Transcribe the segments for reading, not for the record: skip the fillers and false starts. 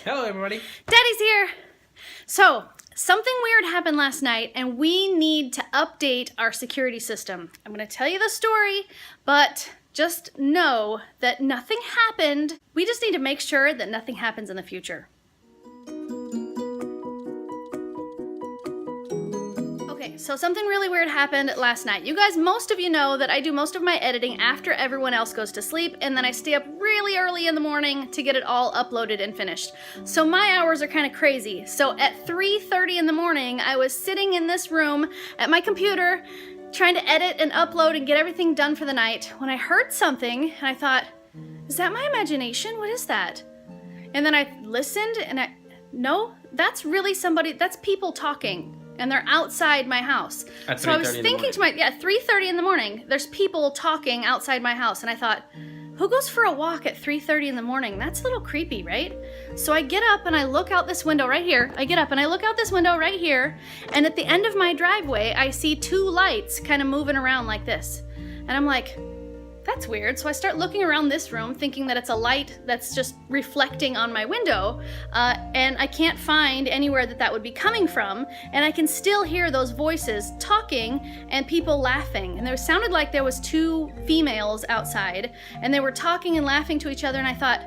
Hello, everybody. Daddy's here. So, something weird happened last night, and we need to update our security system. I'm going to tell you the story, but just know that nothing happened. We just need to make sure that nothing happens in the future. Okay, so something really weird happened last night. You guys, most of you know that I do most of my editing after everyone else goes to sleep, and then I stay up really early in the morning to get it all uploaded and finished. So my hours are kind of crazy. So at 3:30 in the morning, I was sitting in this room at my computer trying to edit and upload and get everything done for the night when I heard something, and I thought, is that my imagination? What is that? And then I listened, and no, that's really somebody, that's people talking. And they're outside my house. So I was thinking to my, 3:30 in the morning, there's people talking outside my house. And I thought, who goes for a walk at 3:30 in the morning? That's a little creepy, right? So I get up and I look out this window right here. I get up and I look out this window right here. And at the end of my driveway, I see two lights kind of moving around like this. And I'm like, that's weird. So I start looking around this room thinking that it's a light that's just reflecting on my window, and I can't find anywhere that would be coming from, and I can still hear those voices talking and people laughing, and it sounded like there was two females outside, and they were talking and laughing to each other, and I thought,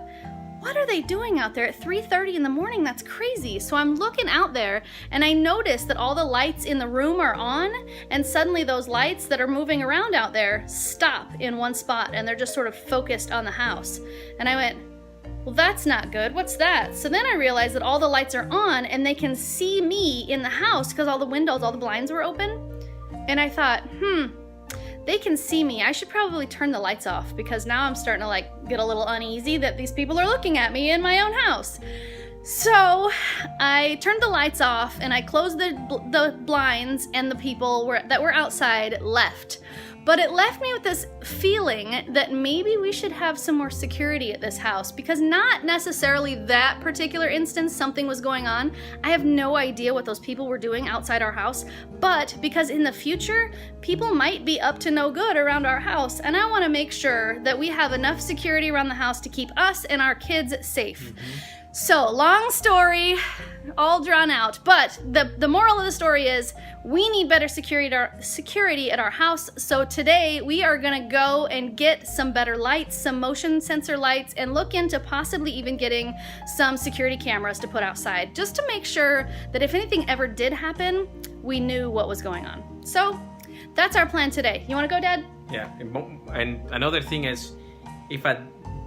what are they doing out there at 3:30 in the morning? That's crazy. So I'm looking out there and I notice that all the lights in the room are on, and suddenly those lights that are moving around out there stop in one spot and they're just sort of focused on the house. And I went, well, that's not good. What's that? So then I realized that all the lights are on and they can see me in the house because all the windows, all the blinds were open. And I thought, they can see me. I should probably turn the lights off because now I'm starting to get a little uneasy that these people are looking at me in my own house. So I turned the lights off and I closed the blinds, and the people that were outside left. But it left me with this feeling that maybe we should have some more security at this house, because not necessarily that particular instance something was going on. I have no idea what those people were doing outside our house, but because in the future, people might be up to no good around our house, and I want to make sure that we have enough security around the house to keep us and our kids safe. So, long story, all drawn out, but the moral of the story is we need better security at our house. So today we are gonna go and get some better lights, some motion sensor lights, and look into possibly even getting some security cameras to put outside, just to make sure that if anything ever did happen, we knew what was going on. So that's our plan today. You wanna go, Dad? Yeah, and another thing is, if at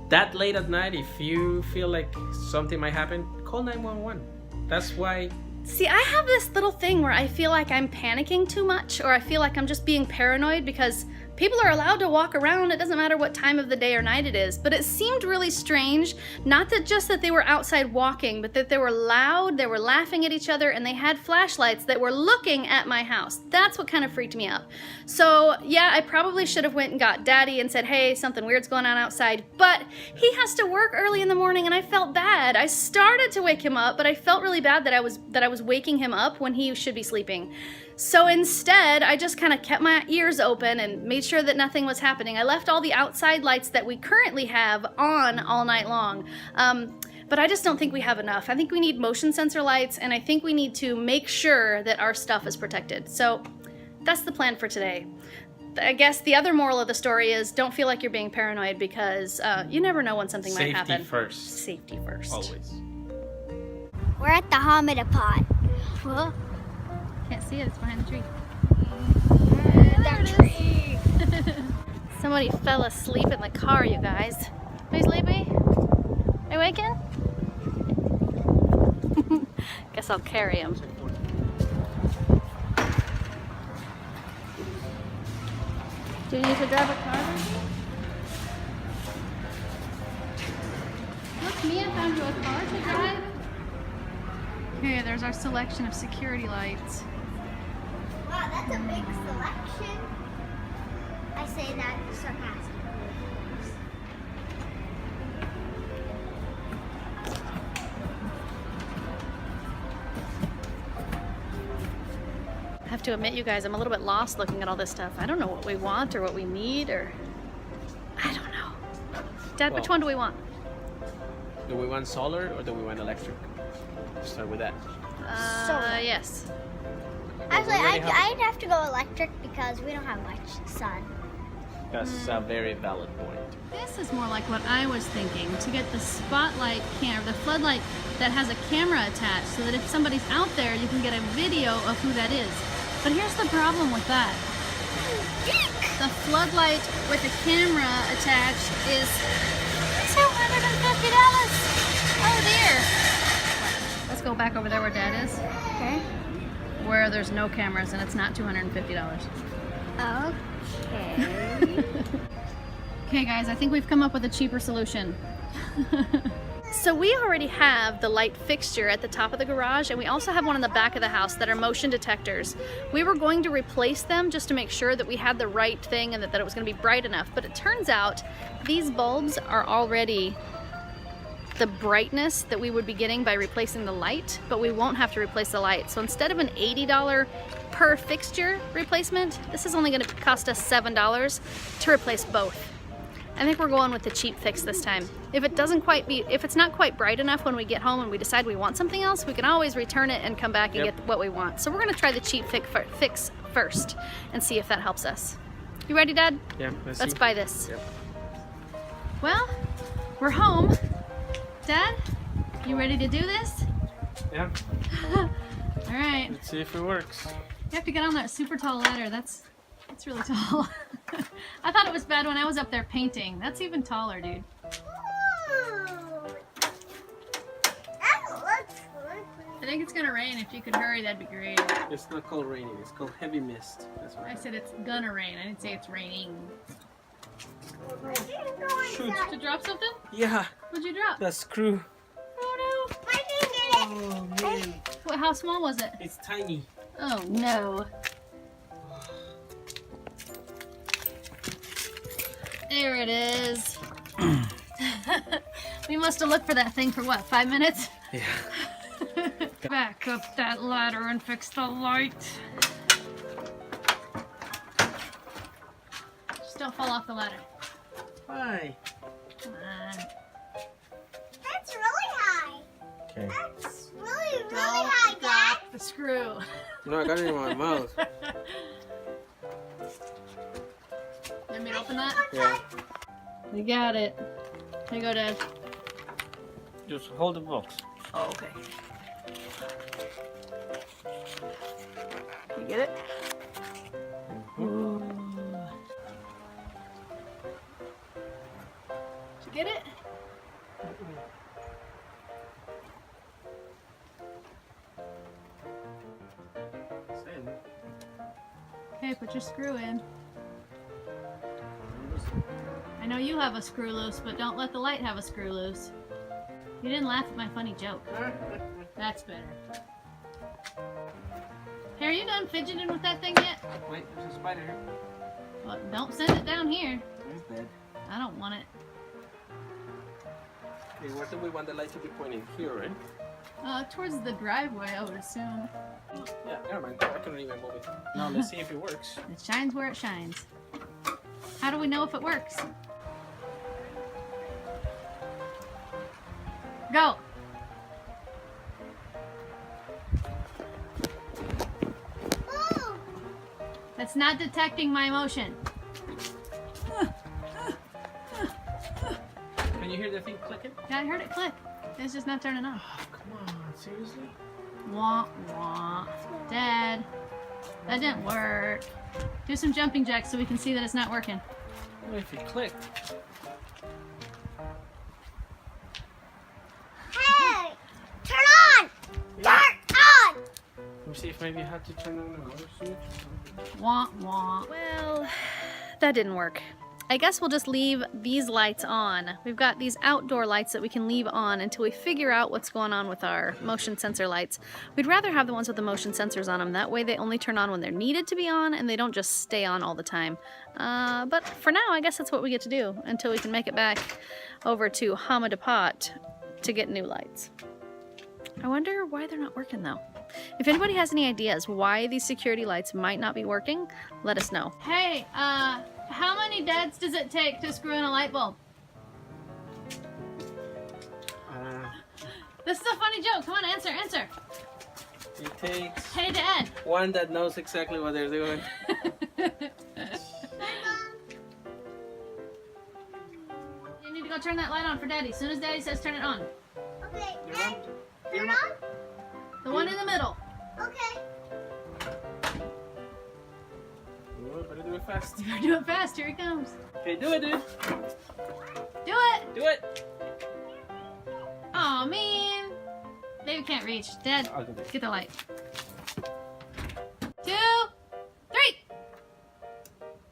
that late at night, if you feel like something might happen, call 911. That's why. See, I have this little thing where I feel like I'm panicking too much, or I feel like I'm just being paranoid because people are allowed to walk around. It doesn't matter what time of the day or night it is. But it seemed really strange, not that just that they were outside walking, but that they were loud, they were laughing at each other, and they had flashlights that were looking at my house. That's what kind of freaked me out. So yeah, I probably should have went and got Daddy and said, hey, something weird's going on outside, but he has to work early in the morning and I felt bad. I started to wake him up, but I felt really bad that I was waking him up when he should be sleeping. So instead, I just kind of kept my ears open and made sure that nothing was happening. I left all the outside lights that we currently have on all night long. But I just don't think we have enough. I think we need motion sensor lights, and I think we need to make sure that our stuff is protected. So that's the plan for today. I guess the other moral of the story is don't feel like you're being paranoid, because you never know when something might happen. Safety first. Safety first. Always. We're at the Smartypants. Well, can't see it, it's behind the tree. That tree. Somebody fell asleep in the car, you guys. Are you sleepy? Are you waking? Guess I'll carry him. Do you need to drive a car, baby? Look, Mia found you a car to drive. Here, there's our selection of security lights. Wow, that's a big selection. I say that sarcastically. I have to admit, you guys, I'm a little bit lost looking at all this stuff. I don't know what we want or what we need, or I don't know. Dad, which one do we want? Do we want solar or do we want electric? Let's start with that. Yes. Actually, we already have- I'd have to go electric because we don't have much sun. That's a very valid point. This is more like what I was thinking, to get the spotlight camera, the floodlight that has a camera attached, so that if somebody's out there, you can get a video of who that is. But here's the problem with that. The floodlight with a camera attached is $250. Oh dear. Let's go back over there where Dad is. Okay. Where there's no cameras and it's not $250. Okay. Okay guys, I think we've come up with a cheaper solution. So we already have the light fixture at the top of the garage, and we also have one in the back of the house that are motion detectors. We were going to replace them just to make sure that we had the right thing and that it was going to be bright enough, but it turns out these bulbs are already the brightness that we would be getting by replacing the light, but we won't have to replace the light. So instead of an $80 per fixture replacement, this is only going to cost us $7 to replace both. I think we're going with the cheap fix this time. If it's not quite bright enough when we get home and we decide we want something else, we can always return it and come back and get what we want. So we're going to try the cheap fix first and see if that helps us. You ready, Dad? Yeah, Let's buy this. Yep. Well, we're home. Dad, you ready to do this? Yeah. All right. Let's see if it works. You have to get on that super tall ladder. That's really tall. I thought it was bad when I was up there painting. That's even taller, dude. I think it's gonna rain. If you could hurry, that'd be great. It's not called raining, it's called heavy mist. That's what I said it's gonna rain. I didn't say it's raining. Shoot. Did you drop something? Yeah, What'd you drop? that screw. Oh Oh man, no. How small was it? it's tiny. Oh no. There it is. We must have looked for that thing for what, 5 minutes? Yeah. Back up that ladder and fix the light. Just don't fall off the ladder. Why? Come on. That's really high. Okay. That's really, really Don't high, Dad. drop the screw. No, I got it in my mouth. You want me to open that? Yeah. You got it. Here you go, Dad. Just hold the box. Oh, okay. You get it? Ooh. Did you get it? Okay, put your screw in. I know you have a screw loose, but don't let the light have a screw loose. You didn't laugh at my funny joke. That's better. Hey, are you done fidgeting with that thing yet? Wait, there's a spider here. Well, don't send it down here. Where's that? I don't want it. Okay, where do we want the light to be pointing? Here, right? Towards the driveway, I would assume. Yeah, never mind. I can't even move it. Now let's see if it works. It shines where it shines. How do we know if it works? Go! Ooh. That's not detecting my motion. Can you hear the thing clicking? Yeah, I heard it click. It's just not turning on. Oh, come on, seriously? Wah, wah. Dad, that didn't work. Do some jumping jacks so we can see that it's not working. What if it clicked? Hey, turn on! Turn on! Let me see if maybe I have to turn on another switch or something. Wah, wah. Well, that didn't work. I guess we'll just leave these lights on. We've got these outdoor lights that we can leave on until we figure out what's going on with our motion sensor lights. We'd rather have the ones with the motion sensors on them. That way they only turn on when they're needed to be on and they don't just stay on all the time. But for now, I guess that's what we get to do until we can make it back over to Hamadapot to get new lights. I wonder why they're not working though. If anybody has any ideas why these security lights might not be working, let us know. Hey, how many dads does it take to screw in a light bulb? I don't This is a funny joke. Come on, answer. It takes Hey, Dad. one that knows exactly what they're doing. You need to go turn that light on for Daddy. As soon as Daddy says turn it on. Okay, You're and on. You're turn on. on? The one in the middle. Okay. Oh, better do it fast. You better do it fast. Here he comes. Okay, do it, dude. Do it. Do it. Oh man. Baby can't reach. Dad, I'll do this. get the light. 2, 3.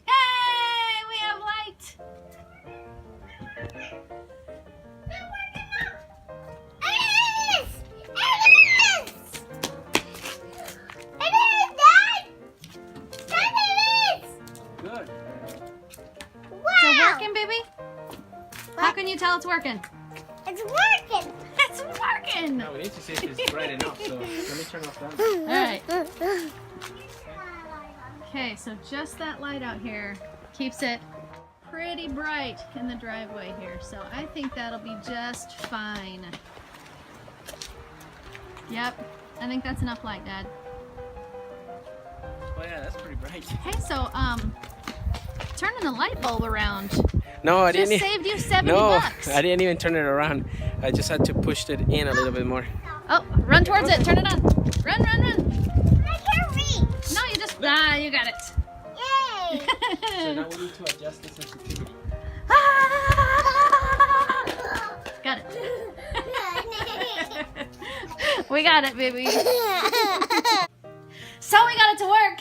Hey, we have light. Good. Is it working, baby? How can you tell it's working? It's working. It's working. Now we need to see if it's bright enough. So let me turn off that. All right. Okay, so just that light out here keeps it pretty bright in the driveway here. So I think that'll be just fine. Yep, I think that's enough light, Dad. Oh yeah, that's pretty bright. Hey, so turning the light bulb around No, I just didn't. saved you 70 No, bucks. I didn't even turn it around. I just had to push it in a little bit more. Oh, run towards it. Turn it on. Run. I can't reach. No, you just you got it. Yay. So now we need to adjust the sensitivity. Got it. We got it, baby. So we got it to work.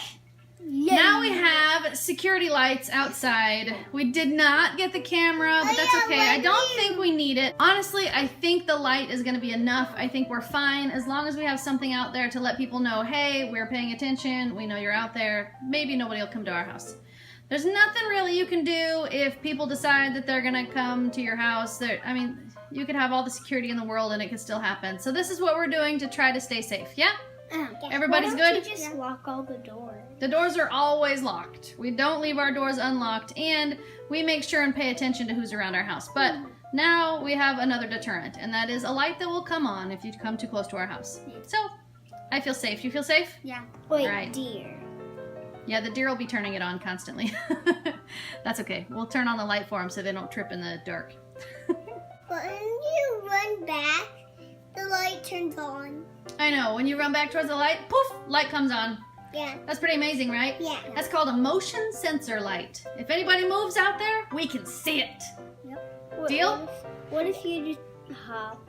Now we have security lights outside. We did not get the camera, but that's okay. I don't think we need it. Honestly, I think the light is gonna be enough. I think we're fine as long as we have something out there to let people know, hey, we're paying attention. We know you're out there. Maybe nobody will come to our house. There's nothing really you can do if people decide that they're gonna come to your house. I mean, you could have all the security in the world and it could still happen. So this is what we're doing to try to stay safe, yeah? Everybody's Why don't good? you just lock all the doors? The doors are always locked. We don't leave our doors unlocked, and we make sure and pay attention to who's around our house. But now we have another deterrent, and that is a light that will come on if you come too close to our house. So, I feel safe. You feel safe? Yeah. Wait, Right. dear. Yeah, the deer will be turning it on constantly. That's okay. We'll turn on the light for them so they don't trip in the dark. When you run back, the light turns on. I know. When you run back towards the light, poof, light comes on. Yeah. That's pretty amazing, right? Yeah. That's called a motion sensor light. If anybody moves out there, we can see it. Yep. Deal? What if you just hop?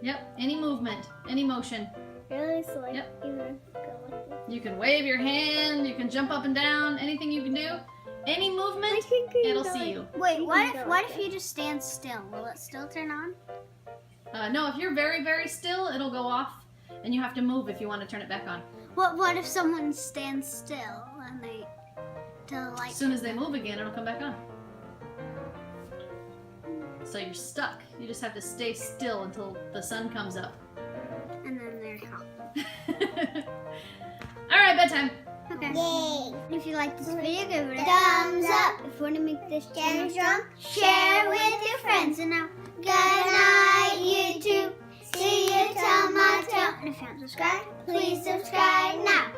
Yep, any movement, any motion. Really? So like Yep. you go like this? You can wave your hand, you can jump up and down, anything you can do. Any movement, it'll see you. Wait, what if you just stand still? Will it still turn on? No, if you're very, very still, it'll go off, and you have to move if you want to turn it back on. What if someone stands still and they till the light? As soon as they move again, it'll come back on. So you're stuck. You just have to stay still until the sun comes up. And then they're hot. All right, bedtime. Okay. Yay! If you like this video, give it a thumbs up. If you want to make this channel strong, share with your friends. And now, good night, YouTube. See you tomorrow. And if you haven't subscribed, please subscribe now.